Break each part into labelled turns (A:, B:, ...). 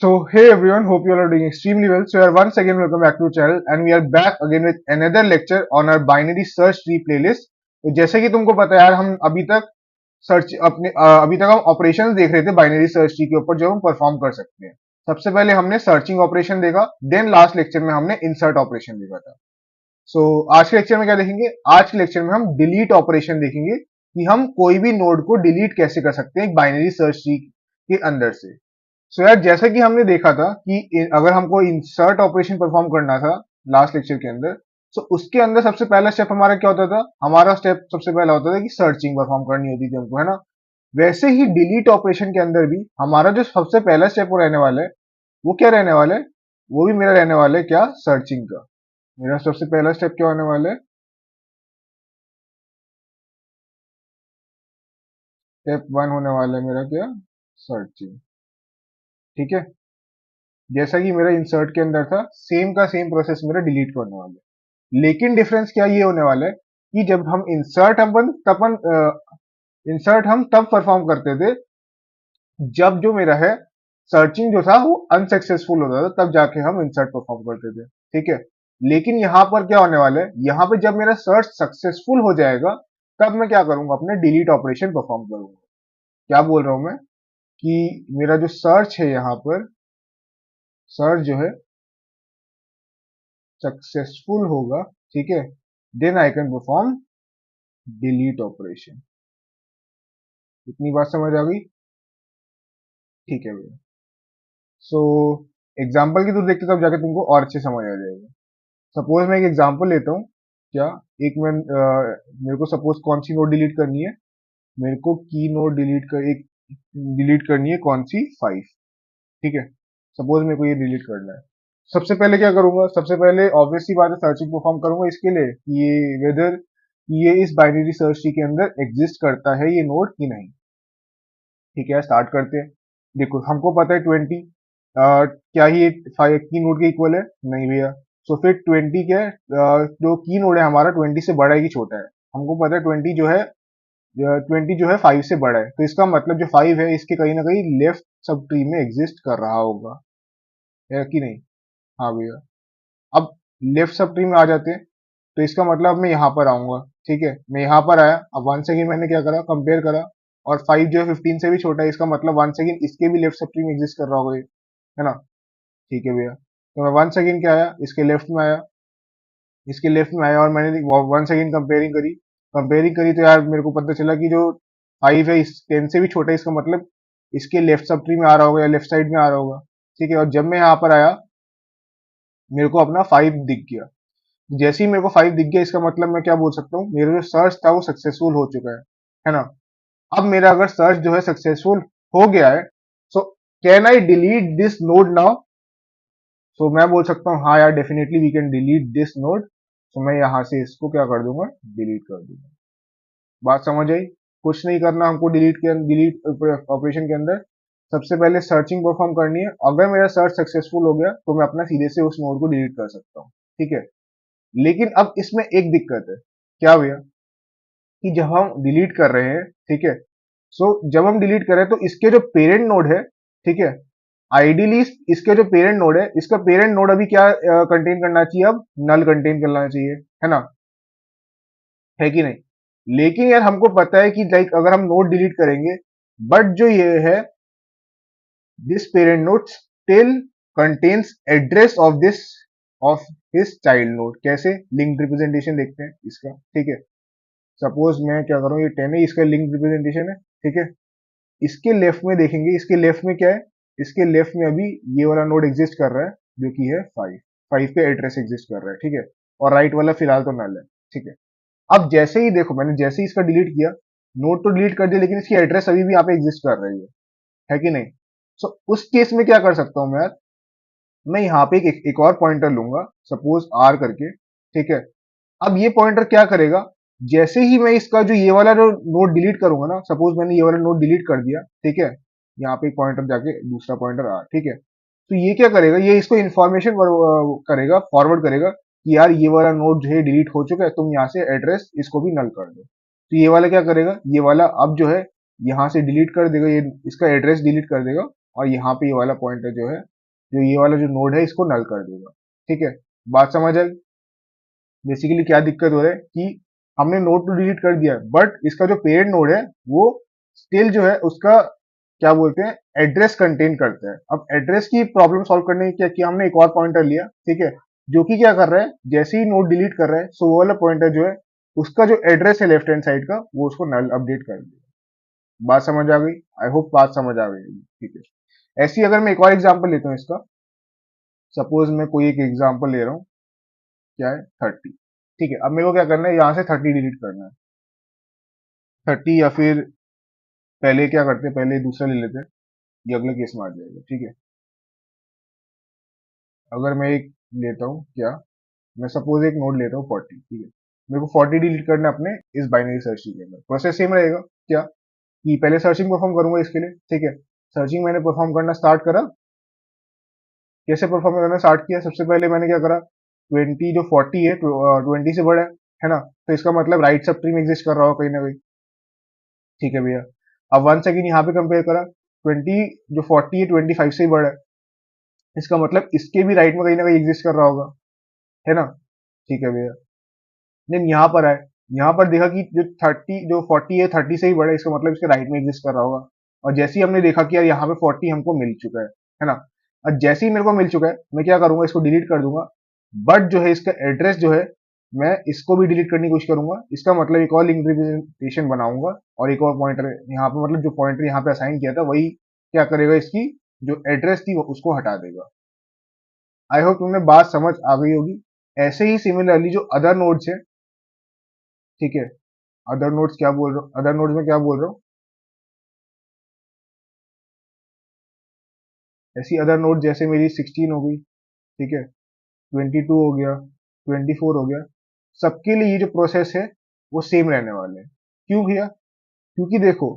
A: So, hey everyone, hope you all are doing extremely well. So, once again, welcome back to channel and we are back again with another lecture on our binary search tree playlist. तो जैसे कि तुमको पता है यार, हम अभी तक हम ऑपरेशंस देख रहे थे बाइनरी सर्च ट्री के ऊपर जो हम परफॉर्म कर सकते हैं। सबसे पहले हमने सर्चिंग ऑपरेशन देखा, देन लास्ट लेक्चर में हमने इंसर्ट ऑपरेशन देखा था। सो आज के लेक्चर में क्या देखेंगे? आज के लेक्चर में हम डिलीट ऑपरेशन देखेंगे कि हम कोई भी नोड को डिलीट कैसे कर सकते हैं एक बाइनरी सर्च ट्री के अंदर से। सो यार, जैसा कि हमने देखा था कि अगर हमको इंसर्ट ऑपरेशन परफॉर्म करना था लास्ट लेक्चर के अंदर, सो उसके अंदर सबसे पहला स्टेप हमारा क्या होता था? हमारा स्टेप सबसे पहला होता था कि सर्चिंग परफॉर्म करनी होती थी हमको, है ना? वैसे ही डिलीट ऑपरेशन के अंदर भी हमारा जो सबसे पहला स्टेप वो रहने वाला है, वो क्या रहने वाला है? वो भी मेरा रहने वाला है क्या? सर्चिंग का। मेरा सबसे पहला स्टेप क्या होने वाला है? स्टेप वन होने वाला है मेरा क्या? सर्चिंग। ठीक है, जैसा कि मेरा इंसर्ट के अंदर था, सेम का सेम प्रोसेस मेरा डिलीट का होने वाला है। लेकिन डिफरेंस क्या ये होने वाला है कि जब हम इंसर्ट हम तब परफॉर्म करते थे जब जो मेरा है सर्चिंग जो था वो अनसक्सेसफुल होता था, तब जाके हम इंसर्ट परफॉर्म करते थे। ठीक है, लेकिन यहाँ पर क्या होने वाला है? यहाँ पे जब मेरा सर्च सक्सेसफुल हो जाएगा तब मैं क्या करूंगा? अपने डिलीट ऑपरेशन परफॉर्म करूंगा। क्या बोल रहा हूं मैं? कि मेरा जो सर्च है यहाँ पर, सर्च जो है सक्सेसफुल होगा, ठीक है, then I can perform delete operation. इतनी बात समझ आ गई? ठीक है भैया। सो एग्जाम्पल की तरफ देखते तब जाके तुमको और अच्छे समझ आ जाएगा। सपोज मैं एक एग्जाम्पल लेता हूँ। क्या? मेरे को सपोज कौन सी नोट डिलीट करनी है? मेरे को की नोट डिलीट करनी है, कौन सी? 5। ठीक है, सपोज मेरे को ये डिलीट करना है। सबसे पहले क्या करूंगा? सबसे पहले ऑब्वियस सी बात है, सर्चिंग परफॉर्म करूंगा इसके लिए कि ये वेदर ये इस बाइनरी सर्च ट्री के अंदर एग्जिस्ट करता है ये नोड कि नहीं। ठीक है, स्टार्ट करते हैं। देखो, हमको पता है 20 क्या ही 5 की नोड के इक्वल है? नहीं भैया। सो फिर 20 क्या है? जो की नोड है हमारा 20 से बड़ा है कि छोटा है? हमको पता है 20 जो है 5 से बड़ा है, तो इसका मतलब जो 5 है इसके कहीं ना कहीं लेफ्ट सब ट्री में एग्जिस्ट कर रहा होगा, है कि नहीं? हाँ भैया। अब लेफ्ट सब ट्री में आ जाते हैं, तो इसका मतलब मैं यहाँ पर आऊंगा। ठीक है, मैं यहाँ पर आया। अब वन सेकेंड मैंने क्या करा? कंपेयर करा, और 5 जो है 15 से भी छोटा है, इसका मतलब वन सेकेंड इसके भी लेफ्ट सब ट्री में एग्जिस्ट कर रहा होगा ये, है ना? ठीक है भैया, तो मैं वन सेकेंड क्या आया? इसके लेफ्ट में आया, इसके लेफ्ट में आया, और मैंने वन सेकेंड कंपेयरिंग करी तो यार मेरे को पता चला कि जो 5 है इस 10 से भी छोटा है, इसका मतलब इसके लेफ्ट सब ट्री में आ रहा होगा या लेफ्ट साइड में आ रहा होगा। ठीक है, और जब मैं यहाँ पर आया, मेरे को अपना 5 दिख गया। जैसे ही मेरे को 5 दिख गया, इसका मतलब मैं क्या बोल सकता हूँ? मेरा जो सर्च था वो सक्सेसफुल हो चुका है ना? अब मेरा अगर सर्च जो है सक्सेसफुल हो गया है, so can I delete this node now? So मैं बोल सकता हूँ हाँ यार, definitely we can delete this node. So मैं यहाँ से इसको क्या कर दूंगा? डिलीट कर दूंगा। बात समझ आई? कुछ नहीं करना हमको डिलीट ऑपरेशन के अंदर। सबसे पहले सर्चिंग परफॉर्म करनी है। अगर मेरा सर्च सक्सेसफुल हो गया तो मैं अपना सीधे से उस नोड को डिलीट कर सकता हूँ। ठीक है, लेकिन अब इसमें एक दिक्कत है। क्या भैया? कि जब हम डिलीट कर रहे हैं, ठीक है, सो जब हम डिलीट कर रहे हैं तो इसके जो पेरेंट नोड है, ठीक है, आइडियली इसके जो पेरेंट नोड है, इसका पेरेंट नोड अभी क्या कंटेन करना चाहिए? अब नल कंटेन करना चाहिए, है ना? है कि नहीं? लेकिन यार हमको पता है कि लाइक अगर हम नोड डिलीट करेंगे, बट जो ये है, this parent node still contains address of his child node. कैसे? लिंक्ड रिप्रेजेंटेशन देखते हैं इसका। ठीक है, सपोज मैं क्या करूँ, ये 10 है, इसका लिंक रिप्रेजेंटेशन है। ठीक है, इसके लेफ्ट में देखेंगे, इसके लेफ्ट में क्या है? इसके लेफ्ट में अभी ये वाला नोड एग्जिस्ट कर रहा है जो कि है 5। 5 पे एड्रेस एग्जिस्ट कर रहा है, ठीक है, और राइट वाला फिलहाल तो नल है। ठीक है, अब जैसे ही देखो, मैंने जैसे ही इसका डिलीट किया, नोड तो डिलीट कर दिया, लेकिन इसकी एड्रेस अभी भी यहाँ पे एग्जिस्ट कर रही है कि नहीं? सो उस केस में क्या कर सकता हूँ मैं यार? मैं यहाँ पे एक और पॉइंटर लूंगा, सपोज आर करके। ठीक है, अब ये पॉइंटर क्या करेगा? जैसे ही मैं इसका जो ये वाला जो नोड डिलीट करूंगा ना, सपोज मैंने ये वाला नोड डिलीट कर दिया, ठीक है, यहाँ पे एक पॉइंटर जाके दूसरा पॉइंटर आ, ठीक है, तो ये क्या करेगा? ये इसको इन्फॉर्मेशन करेगा, फॉरवर्ड करेगा कि यार ये वाला नोड जो है डिलीट हो चुका है, तुम यहाँ से एड्रेस इसको भी नल कर दो। तो ये वाला क्या करेगा? ये वाला अब जो है यहाँ से डिलीट कर देगा, ये इसका एड्रेस डिलीट कर देगा, और यहाँ पे ये वाला पॉइंटर जो है, जो ये वाला जो नोड है, इसको नल कर देगा। ठीक है, बात समझ आई? बेसिकली क्या दिक्कत हो रहा है कि हमने नोड तो डिलीट कर दिया, बट इसका जो पेरेंट नोड है वो स्टिल जो है उसका क्या बोलते हैं, एड्रेस कंटेन करता है। अब एड्रेस की प्रॉब्लम सॉल्व करने की क्या किया हमने, एक और पॉइंटर लिया, ठीक है, जो कि क्या कर रहा है, जैसे ही नोड डिलीट कर रहा है, सो वो वाला पॉइंटर जो है उसका जो एड्रेस है लेफ्ट हैंड साइड का, वो उसको नल अपडेट कर देगा। बात समझ आ गई? आई होप बात समझ आ गई। ठीक है, ऐसी अगर मैं एक और एग्जांपल लेता हूँ इसका, सपोज मैं कोई एक एग्जांपल ले रहा हूँ, क्या है, 30। ठीक है, अब मेरे को क्या करना है, यहाँ से 30 डिलीट करना है, 30, या फिर पहले क्या करते हैं, पहले दूसरा ले लेते हैं, ये अगले केस में आ जाएगा। ठीक है, अगर मैं एक लेता हूँ क्या, मैं सपोज एक नोड लेता हूँ 40। ठीक है, मेरे को 40 डिलीट करना है अपने इस बाइनरी सर्च ट्री के अंदर। प्रोसेस सेम रहेगा क्या, कि पहले सर्चिंग परफॉर्म करूंगा इसके लिए। ठीक है, सर्चिंग मैंने परफॉर्म करना स्टार्ट करा, कैसे परफॉर्म करना स्टार्ट किया, सबसे पहले मैंने क्या करा, 20 जो 40 है 20 से बड़ा है ना, तो इसका मतलब राइट सब ट्री में एग्जिस्ट कर रहा हो कहीं ना कहीं। ठीक है भैया, अब 1 सेकेंड यहाँ पे कंपेयर करा, 20 जो 40 है 25 से ही बड़ा है, इसका मतलब इसके भी राइट में कहीं ना कहीं एग्जिस्ट कर रहा होगा, है ना। ठीक है भैया, देन यहाँ पर आए, यहाँ पर देखा कि जो 30 जो 40 है 30 से ही बड़ा है, इसका मतलब इसके राइट में एग्जिस्ट कर रहा होगा। और जैसे ही हमने देखा कि यार यहाँ पे 40 हमको मिल चुका है ना। और जैसे ही मेरे को मिल चुका है, मैं क्या करूंगा, इसको डिलीट कर दूंगा। बट जो है इसका एड्रेस जो है, मैं इसको भी डिलीट करने की कोशिश करूंगा। इसका मतलब एक और लिंक रिप्रेजेंटेशन बनाऊंगा, और एक और पॉइंटर यहाँ पे, मतलब जो पॉइंटर यहाँ पे असाइन किया था वही क्या करेगा, इसकी जो एड्रेस थी उसको हटा देगा। आई होप तुम्हें बात समझ आ गई होगी। ऐसे ही सिमिलरली जो अदर नोड्स है, ठीक है, अदर नोड्स क्या बोल रहा हूँ, अदर नोड्स में क्या बोल रहा हूँ, ऐसी अदर नोड जैसे मेरी 16 हो गई, ठीक है, 22 हो गया, 24 हो गया, सबके लिए ये जो प्रोसेस है वो सेम रहने वाले हैं। क्यों भैया? क्योंकि देखो,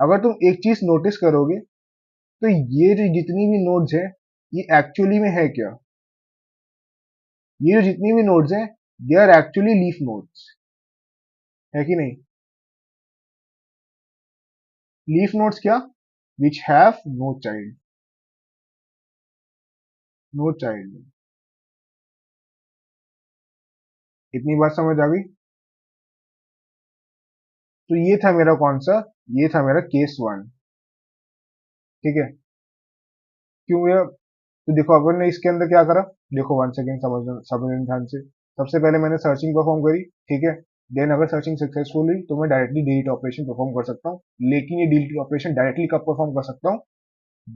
A: अगर तुम एक चीज नोटिस करोगे, तो ये जो जितनी भी नोड्स है, ये एक्चुअली में है क्या, ये जो जितनी भी नोड्स हैं, they are actually leaf nodes, है कि नहीं? लीफ नोड्स क्या, which have no child, no child. इतनी बात समझ आ गई? तो ये था मेरा कौन सा, ये था मेरा केस वन। ठीक है, क्यों भैया? तो देखो अपन ने इसके अंदर क्या करा, देखो 1 सेकेंड, समझना ध्यान से। सबसे पहले मैंने सर्चिंग परफॉर्म करी, ठीक है, देन अगर सर्चिंग सक्सेसफुल हुई तो मैं डायरेक्टली डिलीट ऑपरेशन परफॉर्म कर सकता हूँ। लेकिन ये डिलीट ऑपरेशन डायरेक्टली कब परफॉर्म कर सकता हूँ,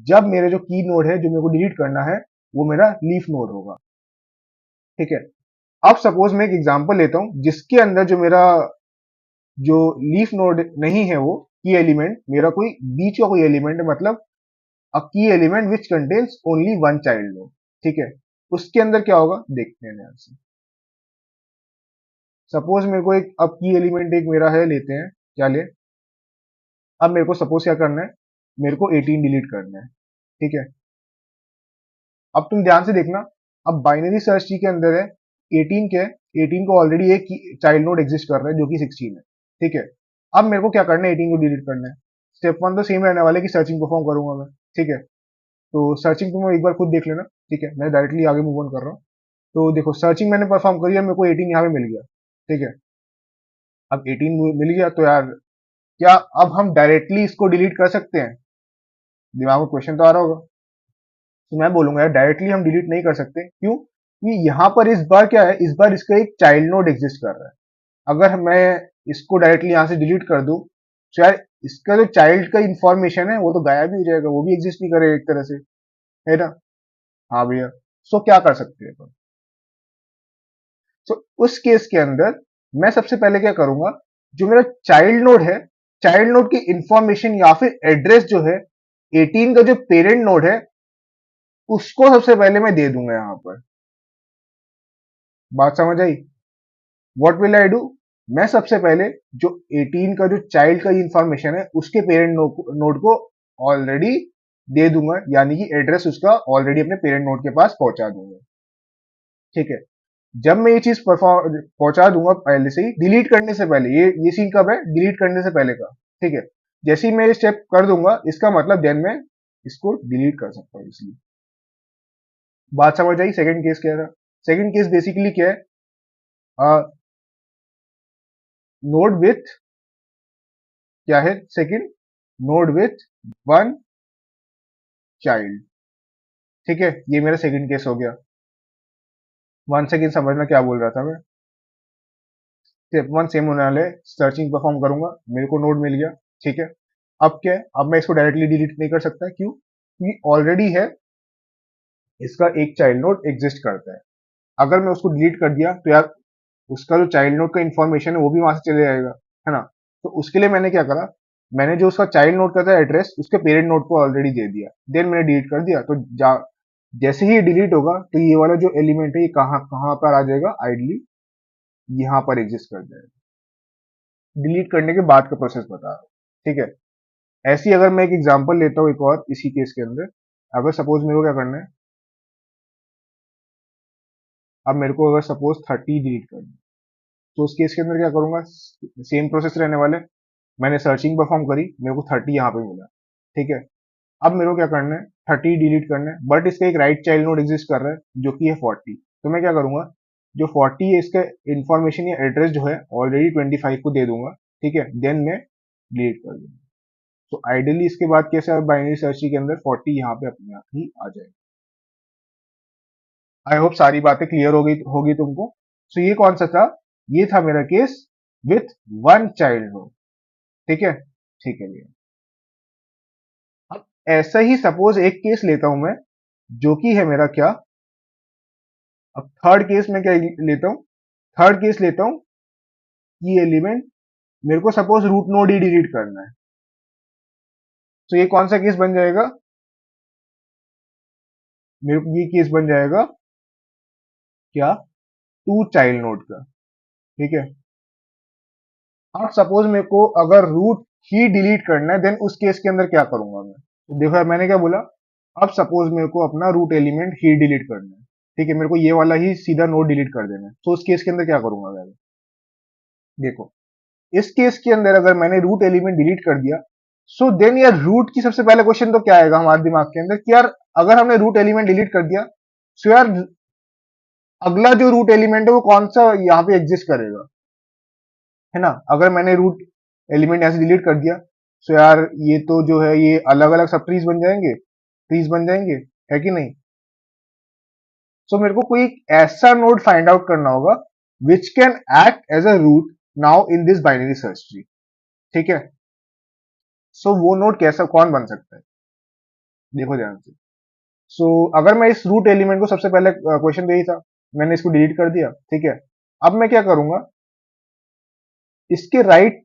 A: जब मेरे जो की नोड है जो मेरे को डिलीट करना है, वो मेरा लीफ नोड होगा। ठीक है, अब सपोज मैं एक एग्जांपल लेता हूँ जिसके अंदर जो मेरा जो लीफ नोड नहीं है, वो की एलिमेंट मेरा कोई बीच का कोई एलिमेंट है, मतलब अ की element which contains only one child node. ठीक है, उसके अंदर क्या होगा देखते हैं ध्यान से। सपोज मेरे को एक अब की एलिमेंट एक मेरा है, लेते हैं, क्या ले, अब मेरे को सपोज क्या करना है, मेरे को 18 डिलीट करना है। ठीक है, अब तुम ध्यान से देखना, अब बाइनरी सर्च ट्री के अंदर है 18 के, 18 को ऑलरेडी एक चाइल्ड नोड एग्जिस्ट कर रहा है जो कि 16 है। ठीक है, अब मेरे को क्या करना है, 18 को डिलीट करना है। स्टेप वन तो सेम रहने वाला है कि सर्चिंग परफॉर्म करूंगा मैं। ठीक है, तो सर्चिंग तुम एक बार खुद देख लेना। ठीक है, मैं डायरेक्टली आगे मूव ऑन कर रहा हूँ। तो देखो, सर्चिंग मैंने परफॉर्म करी है, मेरे को 18 यहाँ पे मिल गया। ठीक है, अब 18 मिल गया तो यार, क्या अब हम डायरेक्टली इसको डिलीट कर सकते हैं? दिमाग में क्वेश्चन तो आ रहा होगा। तो मैं बोलूंगा यार, डायरेक्टली हम डिलीट नहीं कर सकते। क्यों? कि यहाँ पर इस बार क्या है, इस बार इसका एक चाइल्ड नोड एग्जिस्ट कर रहा है। अगर मैं इसको डायरेक्टली यहाँ से डिलीट कर दूं, तो यार इसका जो चाइल्ड का इंफॉर्मेशन है वो तो गायब ही हो जाएगा, वो भी एग्जिस्ट नहीं करेगा एक तरह से, है ना। हाँ भैया, सो क्या कर सकते हैं अपन? सो उस केस के अंदर मैं सबसे पहले क्या करूंगा, जो मेरा चाइल्ड नोड है, चाइल्ड नोड की इंफॉर्मेशन या फिर एड्रेस जो है 18 का जो पेरेंट नोड है, उसको सबसे पहले मैं दे दूंगा यहाँ पर। बात समझ आई? व्हाट विल आई डू, मैं सबसे पहले जो 18 का जो चाइल्ड का इंफॉर्मेशन है उसके पेरेंट नोड को ऑलरेडी दे दूंगा, यानी कि एड्रेस उसका ऑलरेडी अपने पेरेंट नोड के पास पहुंचा दूंगा। ठीक है, जब मैं ये चीज परफॉर्म पहुंचा दूंगा पहले से ही, डिलीट करने से पहले, ये सीन कब है, डिलीट करने से पहले का। ठीक है, जैसे ही मैं ये स्टेप कर दूंगा, इसका मतलब देन मैं इसको डिलीट कर सकता हूँ इसलिए। बात समझ आई? सेकंड केस क्या था? सेकंड केस बेसिकली क्या है, नोड विथ क्या है? Second node with one child. ठीक है, ये मेरा सेकंड केस हो गया। वन सेकंड समझना क्या बोल रहा था मैं। स्टेप वन सेम होने वाले, सर्चिंग परफॉर्म करूंगा, मेरे को नोड मिल गया। ठीक है, अब क्या है, अब मैं इसको डायरेक्टली डिलीट नहीं कर सकता। क्यों? क्योंकि ऑलरेडी है, इसका एक चाइल्ड नोड एग्जिस्ट करता है। अगर मैं उसको डिलीट कर दिया तो यार उसका जो चाइल्ड नोड का इंफॉर्मेशन है वो भी वहां से चले जाएगा, है ना। तो उसके लिए मैंने क्या करा, मैंने जो उसका चाइल्ड नोड का था एड्रेस उसके पेरेंट नोड को ऑलरेडी दे दिया, देन मैंने डिलीट कर दिया। तो जैसे ही डिलीट होगा तो ये वाला जो एलिमेंट है ये कहाँ कहाँ पर आ जाएगा, आइडली यहाँ पर एग्जिस्ट कर जाएगा। डिलीट करने के बाद का प्रोसेस बता रहा हूँ। ठीक है, ऐसी अगर मैं एक एग्जांपल लेता हूँ एक और इसी केस के अंदर, अगर सपोज मेरे को क्या करना है, अब मेरे को अगर सपोज 30 डिलीट करना है, तो उस केस के अंदर क्या करूंगा, सेम प्रोसेस रहने वाले। मैंने सर्चिंग परफॉर्म करी, मेरे को 30 यहाँ पे मिला। ठीक है, अब मेरे को क्या करना है, 30 डिलीट करना है, बट इसका एक राइट चाइल्ड नोड एग्जिस्ट कर रहा है जो कि है 40। तो मैं क्या करूंगा, जो 40 है इसका इंफॉर्मेशन या एड्रेस जो है ऑलरेडी 25 को दे दूंगा। ठीक है, देन मैं डिलीट कर दूंगा। तो आइडियली इसके बाद कैसे बाइनरी सर्च के अंदर 40 यहाँ पे अपने आप ही आ जाएगा। आई होप सारी बातें क्लियर हो गई होगी तुमको। सो ये कौन सा था, ये था मेरा case with one child node. ठीक है, ठीक है भैया। अब ऐसा ही सपोज एक केस लेता हूं मैं, जो कि है मेरा क्या, अब थर्ड केस में क्या लेता हूं, थर्ड केस लेता हूं कि एलिमेंट मेरे को सपोज रूट नोड ही डिलीट करना है। तो ये कौन सा केस बन जाएगा, मेरे को ये केस बन जाएगा क्या, टू चाइल्ड नोड का। ठीक है, अब सपोज मेरे को अगर रूट ही डिलीट करना है, देन उस केस के अंदर क्या करूंगा मैं। तो देखो यार मैंने क्या बोला, अब सपोज मेरे को अपना रूट एलिमेंट ही डिलीट करना है। ठीक है, मेरे को ये वाला ही सीधा नोड डिलीट कर देना है। तो उस केस के अंदर क्या करूंगा मैं, देखो इस केस के अंदर अगर मैंने रूट एलिमेंट डिलीट कर दिया, सो देन यार रूट की सबसे पहले क्वेश्चन तो क्या आएगा हमारे दिमाग के अंदर कि यार अगर हमने रूट एलिमेंट डिलीट कर दिया, सो यार अगला जो रूट एलिमेंट है वो कौन सा यहाँ पे एग्जिस्ट करेगा, है ना। अगर मैंने रूट एलिमेंट ऐसे डिलीट कर दिया, सो यार ये तो जो है ये अलग अलग सब ट्रीज बन जाएंगे, ट्रीज बन जाएंगे, है कि नहीं। सो मेरे को कोई एक ऐसा नोड फाइंड आउट करना होगा which can act as a root now in this binary search tree. ठीक है, सो वो नोड कैसा कौन बन सकता है, देखो ध्यान से। सो अगर मैं इस रूट एलिमेंट को सबसे पहले क्वेश्चन यही था, मैंने इसको डिलीट कर दिया। ठीक है, अब मैं क्या करूंगा, इसके राइट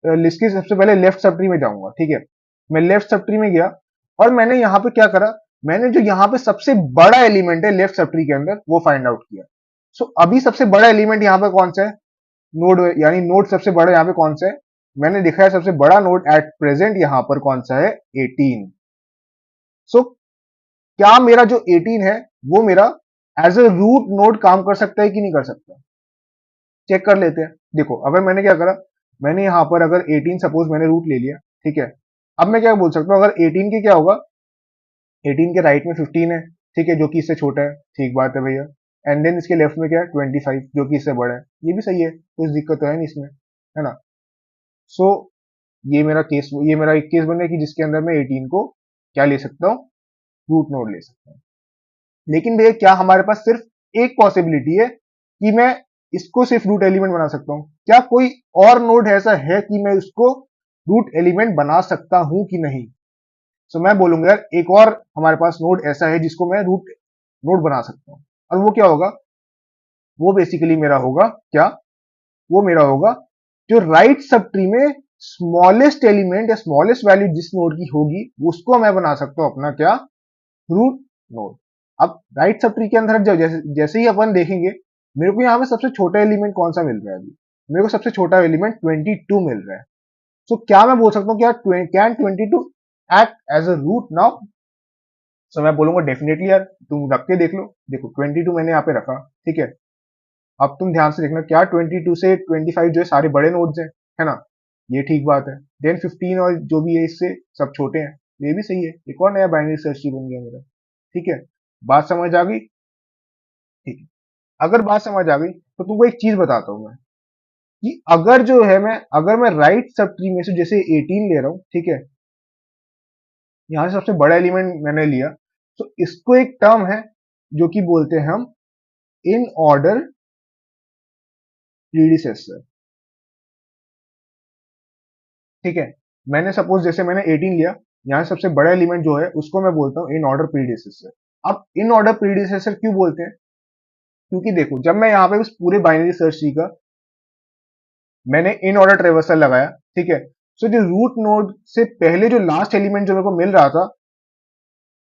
A: लिस्ट के सबसे पहले लेफ्ट सब ट्री में जाऊंगा। ठीक है, मैं लेफ्ट सब ट्री में गया और मैंने यहां पे क्या करा, मैंने जो यहां पे सबसे बड़ा एलिमेंट है लेफ्ट सब ट्री के अंदर वो फाइंड आउट किया। सो अभी सबसे बड़ा एलिमेंट यहां पे कौन सा है, नोड, यानी नोड सबसे बड़ा यहां पे कौन सा है, मैंने देखा है सबसे बड़ा नोड एट प्रेजेंट यहां पर कौन सा है, 18। सो क्या मेरा जो 18 है वो मेरा एज अ रूट नोड काम कर सकता है कि नहीं कर सकता, चेक कर लेते हैं। देखो अगर मैंने क्या करा, मैंने यहां पर अगर 18 सपोज मैंने रूट ले लिया। ठीक है, अब मैं क्या बोल सकता हूं, अगर 18 के क्या होगा, 18 के राइट में 15 है। ठीक है, जो कि इससे छोटा है, ठीक बात है भैया। एंड देन इसके लेफ्ट में क्या है, 25 जो कि इससे बड़ा है, ये भी सही है, कुछ दिक्कत तो है नहीं इसमें, है ना। सो ये मेरा केस, ये मेरा एक केस बन गया कि जिसके अंदर मैं 18 को क्या ले सकता हूँ, रूट नोड ले सकता हूँ। लेकिन भैया क्या हमारे पास सिर्फ एक पॉसिबिलिटी है कि मैं इसको सिर्फ रूट एलिमेंट बना सकता हूं, क्या कोई और नोड ऐसा है कि मैं उसको रूट एलिमेंट बना सकता हूं कि नहीं। सो मैं बोलूंगा यार एक और हमारे पास नोड ऐसा है जिसको मैं रूट नोड बना सकता हूं, और वो क्या होगा, वो बेसिकली मेरा होगा क्या, वो मेरा होगा जो राइट सब ट्री में स्मॉलेस्ट एलिमेंट या स्मॉलेस्ट वैल्यू जिस नोड की होगी उसको मैं बना सकता हूं अपना क्या, रूट नोड। अब राइट सब ट्री के अंदर जब जैसे ही अपन देखेंगे, मेरे को यहाँ पे सबसे छोटा एलिमेंट कौन सा मिल रहा है, अभी मेरे को सबसे छोटा एलिमेंट 22 मिल रहा है। सो क्या मैं बोल सकता हूँ क्या, can 22 act as a root now. So मैं बोलूंगा डेफिनेटली यार, तुम रख के देख लो। देखो 22 मैंने यहाँ पे रखा। ठीक है, अब तुम ध्यान से देखना, क्या 22 से 25 जो है सारे बड़े नोड्स हैं, है ना, ये ठीक बात है। देन 15 और जो भी है इससे सब छोटे हैं, ये भी सही है, एक और नया बाइनरी सर्च ट्री बन गया मेरा। ठीक है, बात समझ आ गई? ठीक है, अगर बात समझ आ गई तो तुमको एक चीज बताता हूं मैं, कि अगर जो है अगर मैं राइट सब ट्री में से जैसे 18 ले रहा हूं, ठीक है, यहाँ से सबसे बड़ा एलिमेंट मैंने लिया, तो इसको एक टर्म है जो कि बोलते हैं हम इन ऑर्डर प्रीडिसेसर। ठीक है, मैंने सपोज जैसे मैंने 18 लिया, यहाँ सबसे बड़ा एलिमेंट जो है उसको मैं बोलता हूँ इन ऑर्डर प्रीडिसेसर। अब इन ऑर्डर प्रीडिसेसर क्यों बोलते हैं? क्योंकि देखो, जब मैं यहाँ पे उस पूरे बाइनरी सर्च ट्री का मैंने इन ऑर्डर ट्रेवर्सल लगाया, ठीक है, सो जो रूट नोड से पहले जो लास्ट एलिमेंट जो मेरे को मिल रहा था,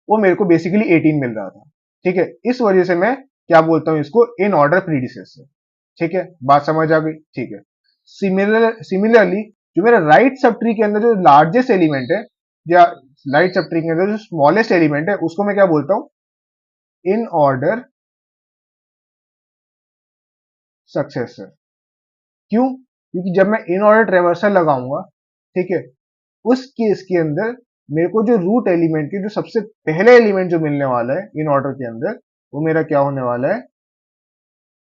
A: वो मेरे को बेसिकली 18 मिल रहा था। ठीक है, इस वजह से मैं क्या बोलता हूँ इसको, इन ऑर्डर प्रीडिसेसर। ठीक है, बात समझ आ गई? ठीक है, सिमिलरली जो मेरा राइट सब ट्री के अंदर जो लार्जेस्ट एलिमेंट है, या राइट सब ट्री के अंदर जो स्मॉलेस्ट एलिमेंट है, उसको मैं क्या बोलता हूँ, इन ऑर्डर सक्सेसर। क्यों? क्योंकि जब मैं इन ऑर्डर ट्रेवर्सल लगाऊंगा, ठीक है, उस केस के अंदर मेरे को जो रूट एलिमेंट के जो सबसे पहले एलिमेंट जो मिलने वाला है इन ऑर्डर के अंदर, वो मेरा क्या होने वाला है,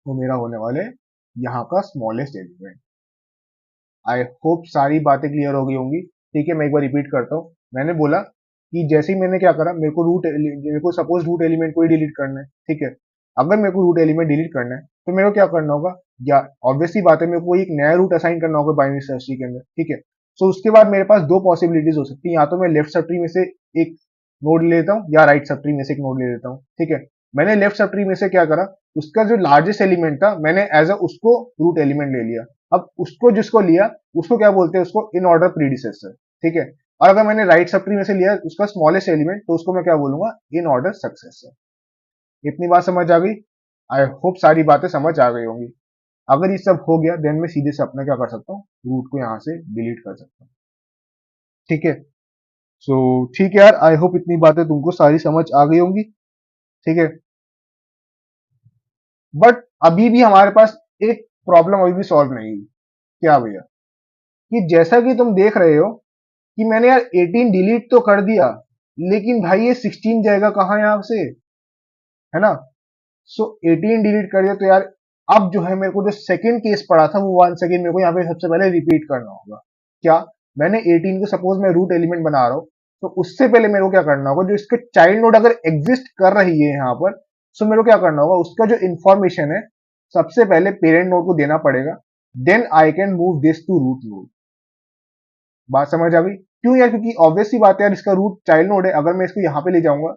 A: वो मेरा होने वाला है यहाँ का स्मॉलेस्ट एलिमेंट। आई होप सारी बातें क्लियर हो गई होंगी। ठीक है, मैं एक बार रिपीट करता हूँ। मैंने बोला कि जैसे ही मैंने क्या करा, मेरे को सपोज रूट एलिमेंट को ही डिलीट करना है। ठीक है, अगर मेरे को रूट एलिमेंट डिलीट करना है तो मेरे को क्या करना होगा, या ऑब्वियसली बात है, मेरे को एक नया रूट असाइन करना होगा बाइनरी सर्च ट्री के अंदर। ठीक है, सो उसके बाद मेरे पास दो पॉसिबिलिटीज हो सकती है, या तो मैं लेफ्ट सब ट्री में से एक नोड ले लेता हूँ, या राइट सब ट्री में से एक नोड ले लेता हूँ। ठीक है, मैंने लेफ्ट सब ट्री में से क्या करा, उसका जो लार्जेस्ट एलिमेंट था मैंने एज अ उसको रूट एलिमेंट ले लिया। अब उसको जिसको लिया उसको क्या बोलते हैं, उसको इन ऑर्डर प्रीडिसेसर। ठीक है, और अगर मैंने राइट सब ट्री में से लिया उसका स्मॉलेस्ट एलिमेंट, तो उसको मैं क्या बोलूंगा, इन ऑर्डर सक्सेसर। इतनी बात समझ आ गई? आई होप सारी बातें समझ आ गई होंगी। अगर ये सब हो गया, देन मैं सीधे से अपना क्या कर सकता हूँ, रूट को यहाँ से डिलीट कर सकता हूँ। ठीक है, सो ठीक है यार, आई होप इतनी बातें तुमको सारी समझ आ गई होंगी। ठीक है, बट अभी भी हमारे पास एक प्रॉब्लम अभी भी सॉल्व नहीं हुई। क्या भैया? कि जैसा कि तुम देख रहे हो कि मैंने यार 18 डिलीट तो कर दिया, लेकिन भाई ये 16 जाएगा कहाँ यहाँ से, है ना? सो 18 डिलीट कर दिया तो यार, अब जो है मेरे को जो सेकंड केस पड़ा था वो वन सेकंड मेरे को यहाँ पे सबसे पहले रिपीट करना होगा। क्या? मैंने 18 को सपोज मैं रूट एलिमेंट बना रहा हूँ, तो उससे पहले मेरे को क्या करना होगा, जो इसके चाइल्ड नोड अगर एग्जिस्ट कर रही है यहाँ पर, सो मेरे को क्या करना होगा, उसका जो इंफॉर्मेशन है सबसे पहले पेरेंट नोड को देना पड़ेगा। Then I can move this to root node. बात समझ आ गई? क्यों यार? क्योंकि ऑब्वियस सी बात है यार, इसका रूट चाइल्ड नोड है, अगर मैं इसको यहाँ पे ले जाऊंगा,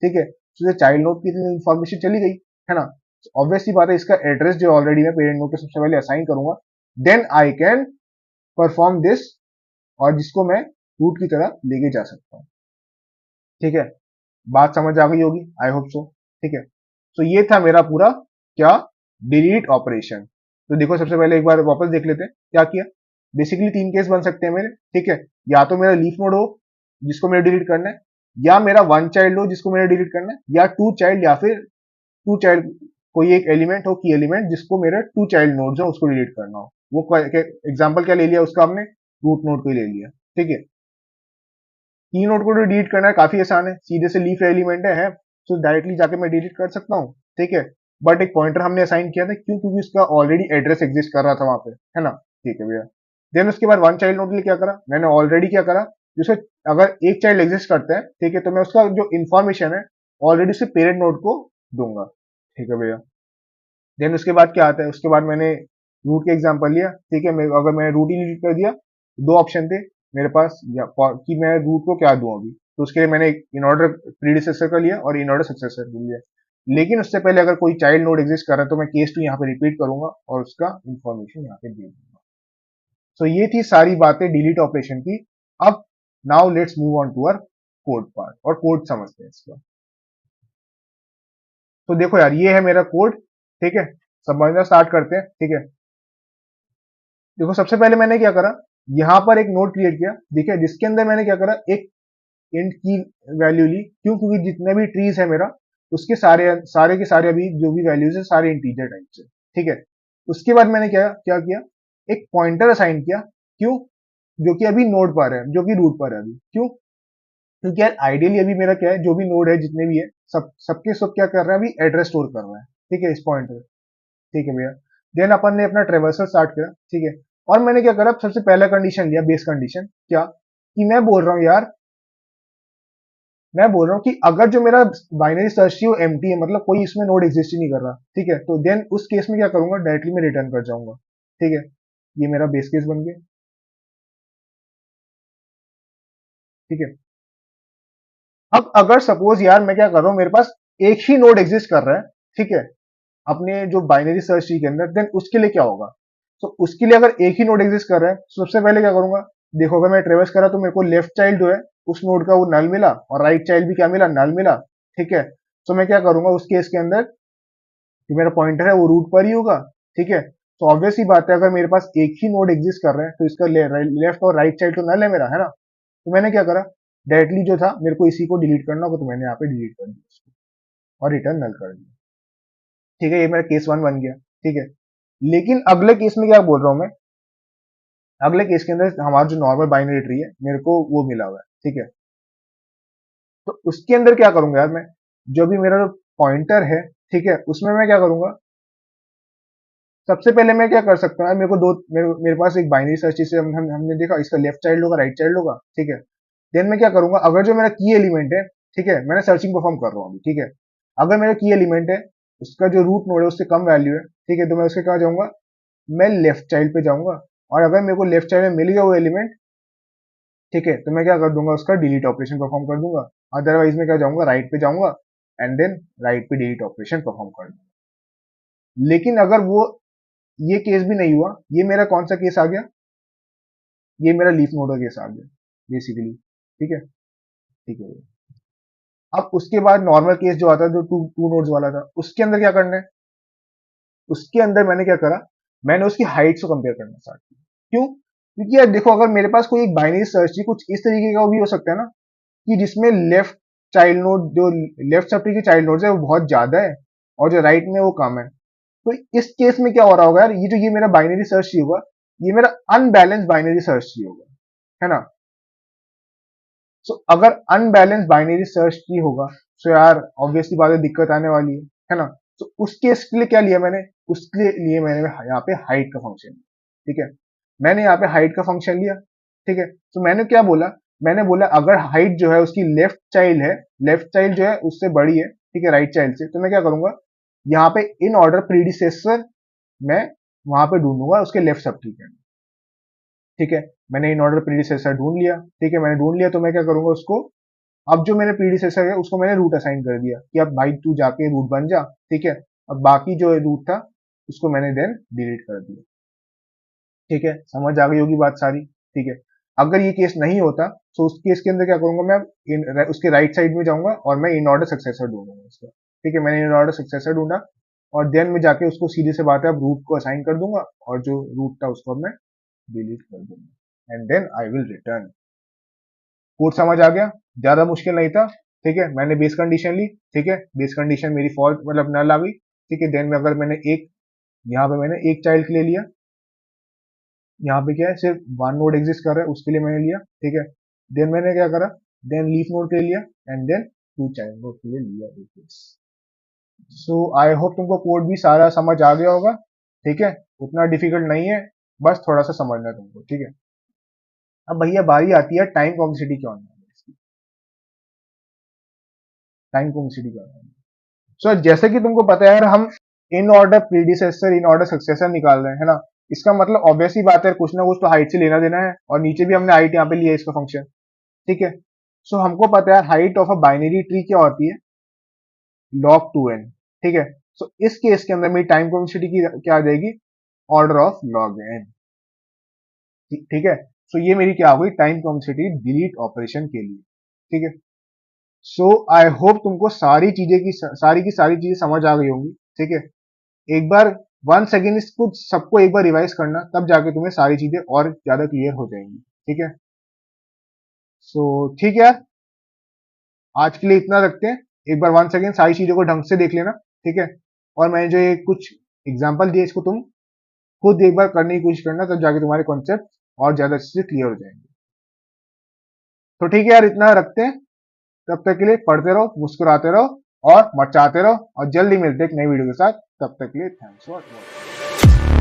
A: ठीक है, तो चाइल्ड नोड की इन्फॉर्मेशन चली गई, है ना? ऑब्वियस सी बात है, इसका एड्रेस जो ऑलरेडी मैं पेरेंट नोड के सबसे पहले असाइन करूंगा, then I can perform this, और जिसको मैं रूट की तरह लेके जा सकता हूँ। ठीक है, बात समझ आ गई होगी, आई होप सो। ठीक है, तो ये था मेरा पूरा क्या, डिलीट ऑपरेशन। तो देखो, सबसे पहले एक बार वापस देख लेते हैं क्या किया। बेसिकली तीन केस बन सकते हैं मेरे। ठीक है, या तो मेरा लीफ नोड हो जिसको मेरे डिलीट करना है, या मेरा वन चाइल्ड हो जिसको मेरे डिलीट करना है, या टू चाइल्ड, या फिर टू चाइल्ड कोई एक एलिमेंट हो, की एलिमेंट जिसको मेरे टू चाइल्ड नोड्स हो उसको डिलीट करना हो। वो एग्जाम्पल क्या ले लिया उसका हमने, रूट नोड को ही ले लिया। ठीक है, की नोड को डिलीट करना है, काफी आसान है, सीधे से लीफ एलिमेंट है, तो डायरेक्टली जाके मैं डिलीट कर सकता हूँ। ठीक है, बट एक पॉइंटर हमने असाइन किया था, क्यों? क्योंकि उसका ऑलरेडी एड्रेस एग्जिस्ट कर रहा था वहां पे, है ना? ठीक है भैया। देन उसके बाद वन चाइल्ड नोड के लिए क्या करा, मैंने ऑलरेडी क्या करा, जैसे अगर एक चाइल्ड एग्जिस्ट करता है, ठीक है, तो मैं उसका जो इन्फॉर्मेशन है ऑलरेडी उसके पेरेंट नोड को दूंगा। ठीक है भैया। देन उसके बाद क्या आता है, उसके बाद मैंने रूट का एग्जांपल लिया। ठीक है, अगर मैंने रूट ही डिलीट कर दिया, दो ऑप्शन थे मेरे पास, कि मैं रूट को क्या दूं अभी, तो उसके लिए मैंने इन ऑर्डर प्रीडिसेसर का लिया और इन ऑर्डर सक्सेसर का लिया। लेकिन उससे पहले अगर कोई चाइल्ड नोड एग्जिस्ट कर रहा है, तो मैं केस टू यहाँ पे रिपीट करूंगा और उसका इंफॉर्मेशन यहाँ पे दे दूंगा। सो ये थी सारी बातें डिलीट ऑपरेशन की। अब now let's move on to our code part, और कोड समझते हैं इसका। तो देखो यार, ये है मेरा कोड। ठीक है, समझना स्टार्ट करते हैं। ठीक है, देखो, सबसे पहले मैंने क्या करा, यहाँ पर एक नोड क्रिएट किया, ठीक है, जिसके अंदर मैंने क्या करा, एक इंट की वैल्यू ली। क्यों? क्योंकि जितने भी ट्रीज है मेरा, उसके सारे सारे के सारे अभी जो भी वैल्यूज है सारे इंटीजर टाइप से। ठीक है, उसके बाद मैंने क्या क्या किया, एक पॉइंटर असाइन किया। क्यों? जो कि अभी नोड पर है, जो कि रूट पर है अभी। क्यों? क्योंकि यार आइडियली अभी मेरा क्या है, जो भी नोड है जितने भी है सबके सब क्या कर रहा है, अभी एड्रेस स्टोर कर रहा है, ठीक है, इस पॉइंट पे। ठीक है भैया। देन अपन ने अपना ट्रेवर्सल स्टार्ट किया, ठीक है। और मैंने क्या करा, सबसे पहला कंडीशन लिया, बेस कंडीशन क्या, कि मैं बोल रहा हूँ यार, मैं बोल रहा हूँ कि अगर जो मेरा बाइनरी सर्च थी वो एम्प्टी है, मतलब कोई इसमें नोड एग्जिस्ट ही नहीं कर रहा, ठीक है, तो देन उस केस में क्या करूंगा, डायरेक्टली मैं रिटर्न कर जाऊंगा। ठीक है, ये मेरा बेस केस बन गया। ठीक है। अब अगर सपोज यार मैं क्या कर रहा हूँ, मेरे पास एक ही नोड एग्जिस्ट कर रहा है, ठीक है, अपने जो बाइनरी सर्च ट्री के अंदर, देन उसके लिए क्या होगा। तो उसके लिए अगर एक ही नोड एग्जिस्ट कर रहा है, तो सबसे पहले क्या करूंगा, देखो अगर मैं ट्रेवर्स करा तो मेरे को लेफ्ट चाइल्ड जो है उस नोड का वो नल मिला, और राइट चाइल्ड भी क्या मिला, नल मिला। ठीक है। तो मैं क्या करूंगा उस केस के अंदर, जो मेरा पॉइंटर है वो रूट पर ही होगा। ठीक है। तो ऑब्वियस ही बात है, अगर मेरे पास एक ही नोड एग्जिस्ट कर रहा है तो इसका लेफ्ट और राइट चाइल्ड तो नल है मेरा, है ना। तो मैंने क्या करा, डायरेक्टली जो था मेरे को इसी को डिलीट करना होगा, तो मैंने यहाँ पे डिलीट कर दिया उसको और रिटर्न नल कर दिया। ठीक है, ये मेरा केस वन बन गया। ठीक है। लेकिन अगले केस में क्या बोल रहा हूं मैं, अगले केस के अंदर हमारा जो नॉर्मल बाइनरी ट्री है मेरे को वो मिला हुआ है। ठीक है। तो उसके अंदर क्या करूंगा यार मैं, जो भी मेरा पॉइंटर है, ठीक है, उसमें मैं क्या करूंगा, सबसे पहले मैं क्या कर सकता हूँ यार, मेरे पास एक बाइनरी सर्च से हमने देखा इसका लेफ्ट चाइल्ड होगा, राइट चाइल्ड होगा। ठीक है। देन मैं क्या करूंगा, अगर जो मेरा की एलिमेंट है, ठीक है, मैंने सर्चिंग परफॉर्म कर रहा हूँ अभी, ठीक है, अगर मेरा की एलिमेंट है, उसका जो रूट नोड है उससे कम वैल्यू है, ठीक है, तो मैं उसके कहा जाऊंगा, मैं लेफ्ट चाइल्ड पे जाऊंगा। और अगर मेरे को लेफ्ट चाइल्ड में मिल गया वो एलिमेंट, ठीक है, तो मैं क्या कर दूंगा, उसका डिलीट ऑपरेशन परफॉर्म कर दूंगा। अदरवाइज मैं क्या जाऊंगा, राइट पे जाऊंगा, एंड देन राइट पे डिलीट ऑपरेशन परफॉर्म कर दूंगा। लेकिन अगर वो ये केस भी नहीं हुआ, ये मेरा कौन सा केस आ गया, ये मेरा लीफ नोड का केस आ गया बेसिकली। ठीक है। ठीक है। अब उसके बाद नॉर्मल केस जो आता है, जो टू टू नोड्स वाला था, उसके अंदर क्या करना है, उसके अंदर मैंने क्या करा, मैंने उसकी हाइट को कंपेयर करना स्टार्ट किया। क्यों, क्योंकि यार देखो, अगर मेरे पास कोई एक बाइनरी सर्च थी, कुछ इस तरीके का भी हो सकता है ना, कि जिसमें लेफ्ट चाइल्ड नोड, जो लेफ्ट सब ट्री की चाइल्ड नोड्स है वो बहुत ज्यादा है, और जो राइट में वो कम है। तो इस केस में क्या हो रहा होगा यार, ये मेरा बाइनरी सर्च ट्री होगा, ये मेरा अनबैलेंस बाइनरी सर्च ट्री होगा, है ना। सो अगर अनबैलेंस बाइनरी सर्च ट्री होगा, सो यार ऑब्वियसली बात है, दिक्कत आने वाली है ना। तो उस केस के लिए क्या लिया मैंने, उसके लिए मैंने यहाँ पे हाइट का फंक्शन लिया। ठीक है, मैंने यहाँ पे हाइट का फंक्शन लिया। ठीक है। तो मैंने क्या बोला, मैंने बोला अगर हाइट जो है उसकी लेफ्ट चाइल्ड है, लेफ्ट चाइल्ड जो है उससे बड़ी है, ठीक है, राइट चाइल्ड से, तो मैं क्या करूंगा, यहाँ पे इन ऑर्डर प्रीडिसेसर मैं वहां पे ढूंढूंगा उसके लेफ्ट सब ट्री के अंदर। ठीक है। मैंने इन ऑर्डर प्रीडिसेसर ढूंढ लिया। ठीक है, मैंने ढूंढ लिया, तो मैं क्या करूंगा उसको, अब जो मेरे प्रीडिसेसर है उसको मैंने रूट असाइन कर दिया, कि अब भाई तू जाके रूट बन जा। ठीक है। अब बाकी जो रूट था उसको मैंने देन डिलीट कर दिया। ठीक है, समझ आ गई होगी बात सारी। ठीक है। अगर ये केस नहीं होता, तो उस केस के अंदर क्या करूंगा मैं, उसके राइट साइड में जाऊंगा और मैं इन ऑर्डर सक्सेसर ढूंढूंगा उसका। ठीक है, मैंने इन ऑर्डर सक्सेसर ढूंढा, और देन मैं जाके उसको सीधे से बात है, अब रूट को असाइन कर दूंगा, और जो रूट था उसको अब मैं डिलीट कर दूंगा, and then I will return. Code समझ आ गया, ज्यादा मुश्किल नहीं था। ठीक है, मैंने बेस कंडीशन ली। ठीक है, बेस कंडीशन मेरी फॉल्ट मतलब नल आ गई। ठीक है, देन में अगर मैंने एक, यहाँ पे मैंने एक चाइल्ड के लिए लिया, यहाँ पे क्या है, सिर्फ वन नोड एग्जिस्ट कर रहा है उसके लिए मैंने लिया। ठीक है। देन मैंने क्या करा, देन लीफ नोड के लिए लिया, and then two child node के लिए लिया एक केस। सो आई होप तुमको कोड भी सारा समझ आ गया होगा। ठीक है, उतना डिफिकल्ट नहीं है, बस थोड़ा सा समझना है तुमको। ठीक है। अब भैया बारी आती है टाइम कॉम्प्लेक्सिटी क्या होना है, टाइम कॉम्प्लेक्सिटी क्या होना है। सो जैसे कि तुमको पता है यार, हम in order predecessor in order successor निकाल रहे हैं, है ना। इसका मतलब ऑब्वियस ही बात है, कुछ ना कुछ तो हाइट से लेना देना है, और नीचे भी हमने हाइट यहाँ पे लिया है इसका फंक्शन। ठीक है। सो हमको पता है height of a binary tree क्या होती है, log 2n। ठीक है। सो इस केस के अंदर मेरी टाइम कॉम्प्लेक्सिटी की क्या आ जाएगी, ऑर्डर ऑफ log n। ठीक है। सो ये मेरी क्या हो गई, टाइम कॉम्प्लेक्सिटी डिलीट ऑपरेशन के लिए। ठीक है। सो आई होप तुमको सारी की सारी चीजें समझ आ गई होंगी। ठीक है। एक बार वन सेकेंड इसको सबको एक बार रिवाइज करना, तब जाके तुम्हें सारी चीजें और ज्यादा क्लियर हो जाएंगी। ठीक है। सो ठीक है यार, आज के लिए इतना रखते हैं। एक बार वन सेकेंड सारी चीजों को ढंग से देख लेना। ठीक है। और मैंने जो ये कुछ एग्जाम्पल दिए, इसको तुम खुद एक बार करने की कोशिश करना, तब जाके तुम्हारे कॉन्सेप्ट और ज्यादा अच्छे से क्लियर हो जाएंगे। तो ठीक है यार, इतना रखते हैं। तब तक के लिए पढ़ते रहो, मुस्कुराते रहो और मचाते रहो और जल्दी मिलते हैं एक नई वीडियो के साथ। तब तक के लिए थैंक्स फॉर वॉचिंग।